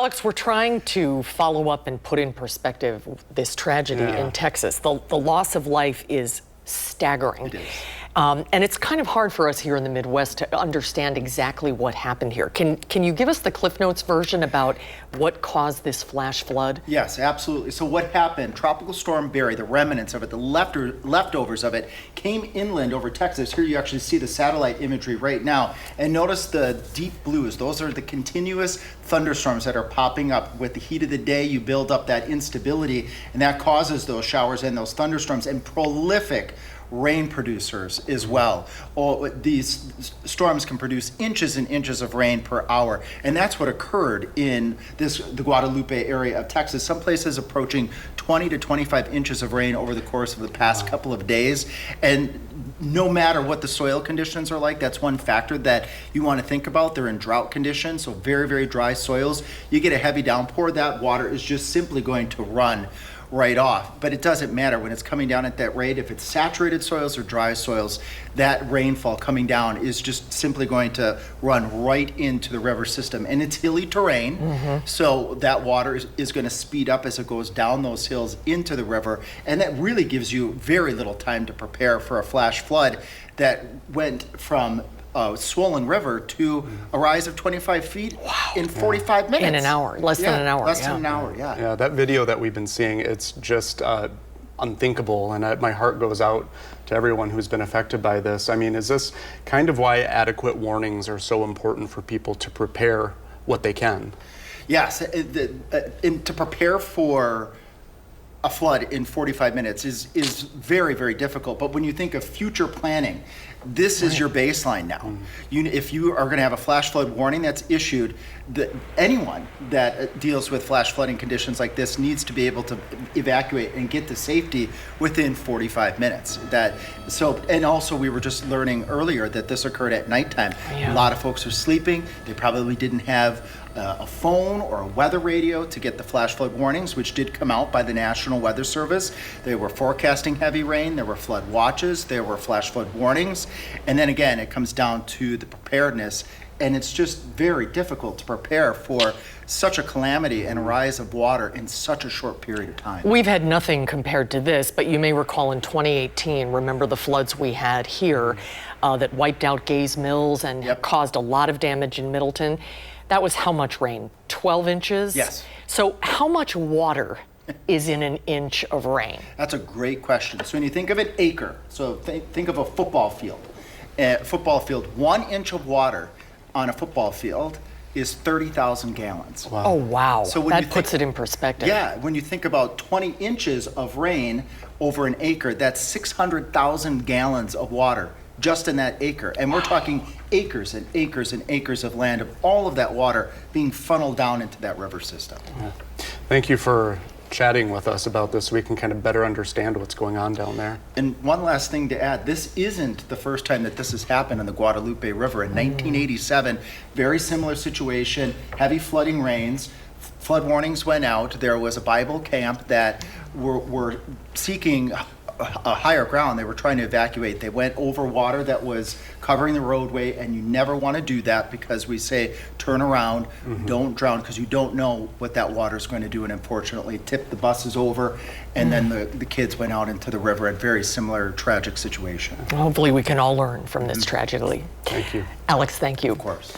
Alex, we're trying to follow up and put in perspective this tragedy in Texas. The loss of life is staggering. It is. And it's kind of hard for us here in the Midwest to understand exactly what happened here. Can you give us the Cliff Notes version about what caused this flash flood? Yes, absolutely. So what happened, Tropical Storm Barry, the remnants of it, the leftovers of it, came inland over Texas. Here you actually see the satellite imagery right now. And notice the deep blues. Those are the continuous thunderstorms that are popping up. With the heat of the day, you build up that instability, and that causes those showers and those thunderstorms and prolific rain producers as well. These storms can produce inches and inches of rain per hour, and that's what occurred in the Guadalupe area of Texas. Some places approaching 20 to 25 inches of rain over the course of the past couple of days. And no matter what the soil conditions are like, that's one factor that you want to think about. They're in drought conditions, so very, very dry soils. You get a heavy downpour, that water is just simply going to run right off. But it doesn't matter when it's coming down at that rate. If it's saturated soils or dry soils, that rainfall coming down is just simply going to run right into the river system. And it's hilly terrain, so that water is going to speed up as it goes down those hills into the river. And that really gives you very little time to prepare for a flash flood that went from swollen river to a rise of 25 feet in 45 minutes. In an hour, less than an hour. Less than an hour, yeah. Yeah, that video that we've been seeing, it's just unthinkable, and my heart goes out to everyone who's been affected by this. I mean, is this kind of why adequate warnings are so important for people to prepare what they can? Yes, and to prepare for a flood in 45 minutes is very, very difficult. But when you think of future planning, this is your baseline now. If you are going to have a flash flood warning that's issued, anyone that deals with flash flooding conditions like this needs to be able to evacuate and get to safety within 45 minutes. And also we were just learning earlier that this occurred at nighttime. A lot of folks are sleeping. They probably didn't have a phone or a weather radio to get the flash flood warnings, which did come out by the National Weather Service. They were forecasting heavy rain, there were flood watches, there were flash flood warnings. And then again, it comes down to the preparedness, and it's just very difficult to prepare for such a calamity and a rise of water in such a short period of time. We've had nothing compared to this, but you may recall in 2018, remember the floods we had here that wiped out Gaze Mills and caused a lot of damage in Middleton. That was how much rain? 12 inches? Yes. So how much water is in an inch of rain? That's a great question. So when you think of an acre, so think of a football field. 1 inch of water on a football field is 30,000 gallons. Wow. Oh, wow. So when that puts it in perspective. Yeah, when you think about 20 inches of rain over an acre, that's 600,000 gallons of water just in that acre. And we're talking acres and acres and acres of land, of all of that water being funneled down into that river system. Yeah. Thank you for chatting with us about this so we can kind of better understand what's going on down there. And one last thing to add, this isn't the first time that this has happened on the Guadalupe River. In 1987, very similar situation, heavy flooding rains, flood warnings went out. There was a Bible camp that were seeking a higher ground. They were trying to evacuate. They went over water that was covering the roadway, and you never want to do that because we say turn around, don't drown, because you don't know what that water is going to do. And unfortunately tipped the buses over, and then the kids went out into the river. A very similar tragic situation. Hopefully we can all learn from this tragedy. Thank you. Alex, thank you. Of course.